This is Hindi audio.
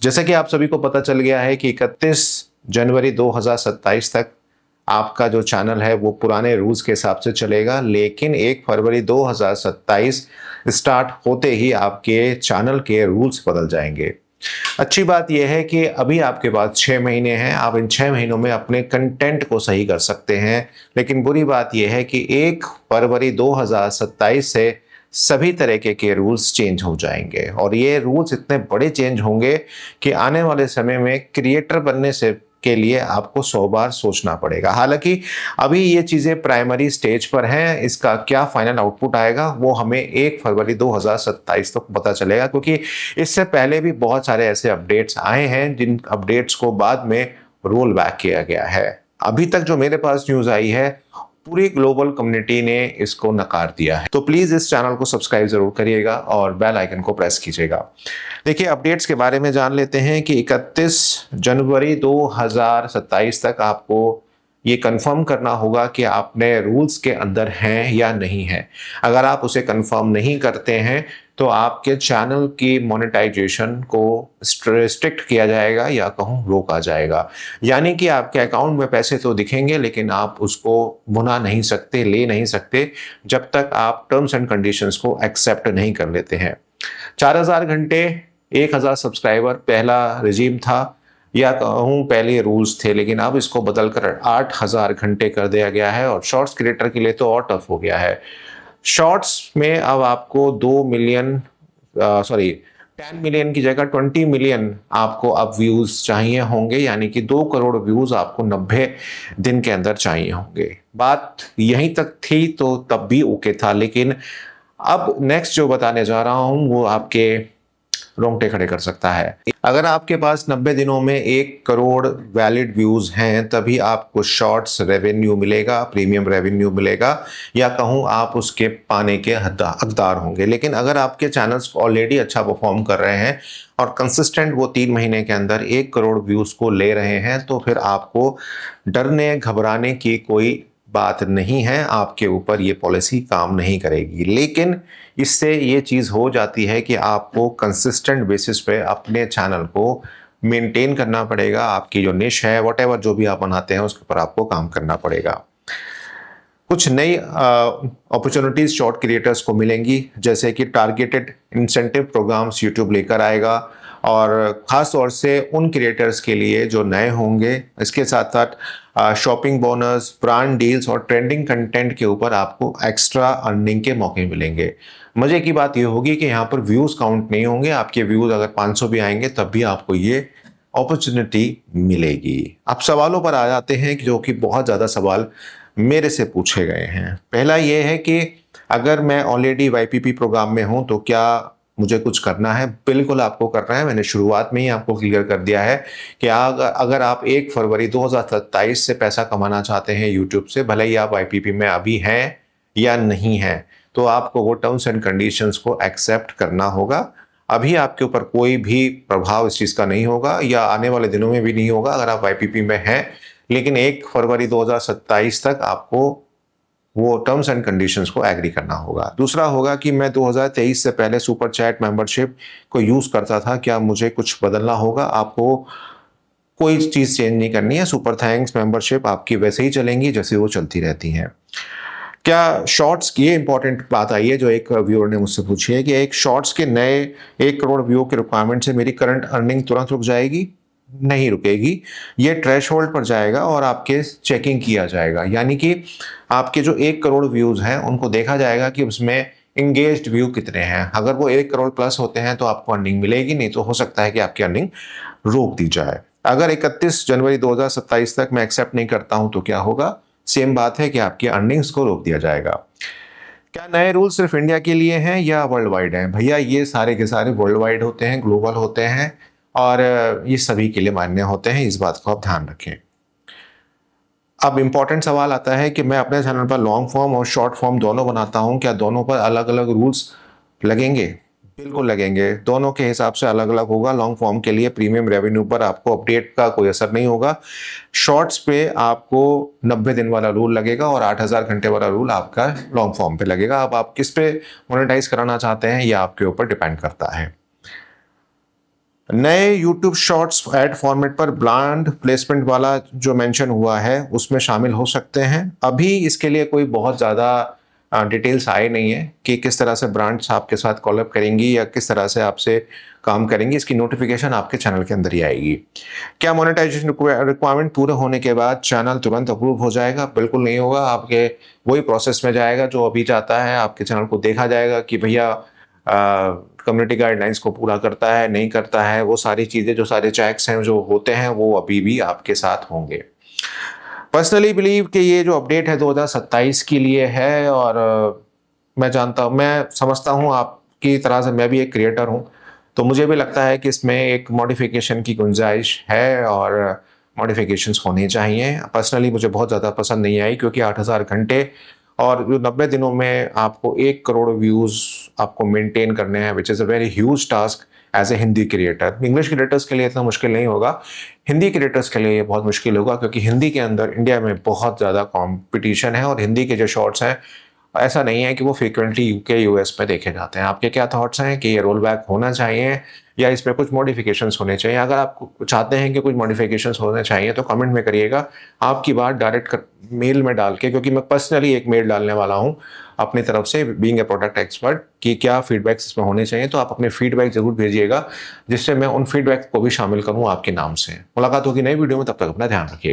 जैसे कि आप सभी को पता चल गया है कि 31 जनवरी 2027 तक आपका जो चैनल है वो पुराने रूल्स के हिसाब से चलेगा, लेकिन 1 फरवरी 2027 स्टार्ट होते ही आपके चैनल के रूल्स बदल जाएंगे। अच्छी बात यह है कि अभी आपके पास 6 महीने हैं, आप इन 6 महीनों में अपने कंटेंट को सही कर सकते हैं। लेकिन बुरी बात यह है कि 1 फरवरी 2027 से सभी तरीके के रूल्स चेंज हो जाएंगे और ये रूल्स इतने बड़े चेंज होंगे कि आने वाले समय में क्रिएटर बनने से के लिए आपको 100 बार सोचना पड़ेगा। हालांकि अभी ये चीज़ें प्राइमरी स्टेज पर हैं, इसका क्या फाइनल आउटपुट आएगा वो हमें 1 फरवरी 2027 तक पता चलेगा, क्योंकि इससे पहले भी बहुत सारे ऐसे अपडेट्स आए हैं जिन अपडेट्स को बाद में रोल बैक किया गया है। अभी तक जो मेरे पास न्यूज़ आई है, पूरी ग्लोबल कम्युनिटी ने इसको नकार दिया है। तो प्लीज़ इस चैनल को सब्सक्राइब जरूर करिएगा और बेल आइकन को प्रेस कीजिएगा। देखिए, अपडेट्स के बारे में जान लेते हैं कि 31 जनवरी 2027 तक आपको ये कंफर्म करना होगा कि आप नए रूल्स के अंदर हैं या नहीं हैं। अगर आप उसे कंफर्म नहीं करते हैं तो आपके चैनल की मोनेटाइजेशन को रिस्ट्रिक्ट किया जाएगा या कहूँ रोका जाएगा। यानी कि आपके अकाउंट में पैसे तो दिखेंगे लेकिन आप उसको भुना नहीं सकते, ले नहीं सकते, जब तक आप टर्म्स एंड कंडीशंस को एक्सेप्ट नहीं कर लेते हैं। 4000 घंटे 1000 सब्सक्राइबर पहला रिजीम था या कहूँ पहले रूल्स थे, लेकिन अब इसको बदलकर 8000 घंटे कर दिया गया है और शॉर्ट्स क्रिएटर के लिए तो और टफ हो गया है। शॉर्ट्स में अब आपको 2 मिलियन 10 मिलियन की जगह 20 मिलियन आपको अब व्यूज चाहिए होंगे, यानी कि 2 करोड़ व्यूज आपको 90 दिन के अंदर चाहिए होंगे। बात यहीं तक थी तो तब भी ओके था, लेकिन अब नेक्स्ट जो बताने जा रहा हूं वो आपके रोंगटे खड़े कर सकता है। अगर आपके पास 90 दिनों में 1 करोड़ वैलिड व्यूज हैं तभी आपको शॉर्ट्स रेवेन्यू मिलेगा, प्रीमियम रेवेन्यू मिलेगा, या कहूँ आप उसके पाने के हकदार होंगे। लेकिन अगर आपके चैनल्स ऑलरेडी अच्छा परफॉर्म कर रहे हैं और कंसिस्टेंट वो 3 महीने के अंदर 1 करोड़ व्यूज को ले रहे हैं तो फिर आपको डरने घबराने की कोई बात नहीं है, आपके ऊपर ये पॉलिसी काम नहीं करेगी। लेकिन इससे ये चीज़ हो जाती है कि आपको कंसिस्टेंट बेसिस पे अपने चैनल को मेंटेन करना पड़ेगा। आपकी जो निश है, व्हाटएवर जो भी आप बनाते हैं उसके ऊपर आपको काम करना पड़ेगा। कुछ नई अपॉर्चुनिटीज शॉर्ट क्रिएटर्स को मिलेंगी, जैसे कि टारगेटेड इंसेंटिव प्रोग्राम्स यूट्यूब लेकर आएगा और ख़ास तौर से उन क्रिएटर्स के लिए जो नए होंगे। इसके साथ साथ शॉपिंग बोनस, ब्रांड डील्स और ट्रेंडिंग कंटेंट के ऊपर आपको एक्स्ट्रा अर्निंग के मौके मिलेंगे। मज़े की बात ये होगी कि यहाँ पर व्यूज़ काउंट नहीं होंगे, आपके व्यूज़ अगर 500 भी आएंगे तब भी आपको ये अपॉर्चुनिटी मिलेगी। अब सवालों पर आ जाते हैं जो कि बहुत ज़्यादा सवाल मेरे से पूछे गए हैं। पहला ये है कि अगर मैं ऑलरेडी वाईपीपी प्रोग्राम में हूं तो क्या मुझे कुछ करना है? बिल्कुल आपको करना है। मैंने शुरुआत में ही आपको क्लियर कर दिया है कि अगर आप 1 फरवरी 2027 से पैसा कमाना चाहते हैं यूट्यूब से, भले ही आप वाईपीपी में अभी हैं या नहीं हैं, तो आपको वो टर्म्स एंड कंडीशंस को एक्सेप्ट करना होगा। अभी आपके ऊपर कोई भी प्रभाव इस चीज़ का नहीं होगा या आने वाले दिनों में भी नहीं होगा अगर आप वाईपीपी में हैं, लेकिन 1 फरवरी 2027 तक आपको वो टर्म्स एंड कंडीशंस को एग्री करना होगा। दूसरा होगा कि मैं 2023 से पहले सुपर चैट मेंबरशिप को यूज़ करता था, क्या मुझे कुछ बदलना होगा? आपको कोई चीज़ चेंज नहीं करनी है। सुपर थैंक्स मेंबरशिप आपकी वैसे ही चलेंगी जैसे वो चलती रहती हैं। क्या शॉर्ट्स की, ये इंपॉर्टेंट बात आई है जो एक व्यूअर ने मुझसे पूछी है कि एक शॉर्ट्स के नए 1 करोड़ व्यू के रिक्वायरमेंट से मेरी करंट अर्निंग तुरंत रुक जाएगी? नहीं रुकेगी। ये थ्रेशोल्ड पर जाएगा और आपके चेकिंग किया जाएगा, यानी कि आपके जो 1 करोड़ व्यूज हैं उनको देखा जाएगा कि उसमें एंगेज्ड व्यू कितने हैं। अगर वो 1 करोड़ प्लस होते हैं तो आपको अर्निंग मिलेगी, नहीं तो हो सकता है कि आपकी अर्निंग रोक दी जाए। अगर 31 जनवरी 2027 तक मैं एक्सेप्ट नहीं करता हूं तो क्या होगा? सेम बात है कि आपकी अर्निंग्स को रोक दिया जाएगा। क्या नए रूल सिर्फ इंडिया के लिए हैं या वर्ल्ड वाइड हैं? भैया ये सारे के सारे वर्ल्ड वाइड होते हैं, ग्लोबल होते हैं और ये सभी के लिए मान्य होते हैं। इस बात को आप ध्यान रखें। अब इंपॉर्टेंट सवाल आता है कि मैं अपने चैनल पर लॉन्ग फॉर्म और शॉर्ट फॉर्म दोनों बनाता हूं, क्या दोनों पर अलग अलग रूल्स लगेंगे? बिल्कुल लगेंगे। दोनों के हिसाब से अलग अलग होगा। लॉन्ग फॉर्म के लिए प्रीमियम रेवेन्यू पर आपको अपडेट का कोई असर नहीं होगा। शॉर्ट्स पे आपको 90 दिन वाला रूल लगेगा और 8000 घंटे वाला रूल आपका लॉन्ग फॉर्म पे लगेगा। अब आप किस पे मोनेटाइज कराना चाहते हैं ये आपके ऊपर डिपेंड करता है। नए YouTube शॉर्ट्स ऐड फॉर्मेट पर ब्रांड प्लेसमेंट वाला जो मेंशन हुआ है उसमें शामिल हो सकते हैं। अभी इसके लिए कोई बहुत ज़्यादा डिटेल्स आए नहीं है कि किस तरह से ब्रांड्स आपके साथ कॉलअप करेंगी या किस तरह से आपसे काम करेंगी। इसकी नोटिफिकेशन आपके चैनल के अंदर ही आएगी। क्या मोनेटाइजेशन रिक्वायरमेंट पूरे होने के बाद चैनल तुरंत अप्रूव हो जाएगा? बिल्कुल नहीं होगा। आपके वही प्रोसेस में जाएगा जो अभी जाता है। आपके चैनल को देखा जाएगा कि भैया कम्युनिटी गाइडलाइंस को पूरा करता है, नहीं करता है। वो सारी चीज़ें, जो सारे चेक्स हैं जो होते हैं, वो अभी भी आपके साथ होंगे। पर्सनली बिलीव कि ये जो अपडेट है 2027 के लिए है। और मैं समझता हूँ आपकी तरह से मैं भी एक क्रिएटर हूँ, तो मुझे भी लगता है कि इसमें एक मॉडिफिकेशन की गुंजाइश है और मॉडिफिकेशंस होने चाहिए। पर्सनली मुझे बहुत ज़्यादा पसंद नहीं आई, क्योंकि 8000 घंटे और जो 90 दिनों में आपको 1 करोड़ व्यूज़ आपको मेंटेन करने हैं, which is a very huge task as a Hindi creator. English creators के लिए इतना मुश्किल नहीं होगा, हिंदी क्रिएटर्स के लिए ये बहुत मुश्किल होगा, क्योंकि हिंदी के अंदर इंडिया में बहुत ज़्यादा कंपटीशन है और हिंदी के जो शॉर्ट्स हैं, ऐसा नहीं है कि वो फ्रीक्वेंटली यूके यूएस में देखे जाते हैं। आपके क्या थॉट्स हैं कि ये रोल बैक होना चाहिए या इसमें कुछ मॉडिफिकेशंस होने चाहिए? अगर आप चाहते हैं कि कुछ मॉडिफिकेशंस होने चाहिए तो कमेंट में करिएगा। आपकी बात डायरेक्ट मेल में डाल के, क्योंकि मैं पर्सनली एक मेल डालने वाला हूँ अपनी तरफ से, बीइंग ए प्रोडक्ट एक्सपर्ट, कि क्या फीडबैक्स इसमें होने चाहिए। तो आप अपने फीडबैक जरूर भेजिएगा, जिससे मैं उन फीडबैक को भी शामिल करूँ आपके नाम से। मुलाकात होगी नई वीडियो में, तब तक अपना ध्यान रखिएगा।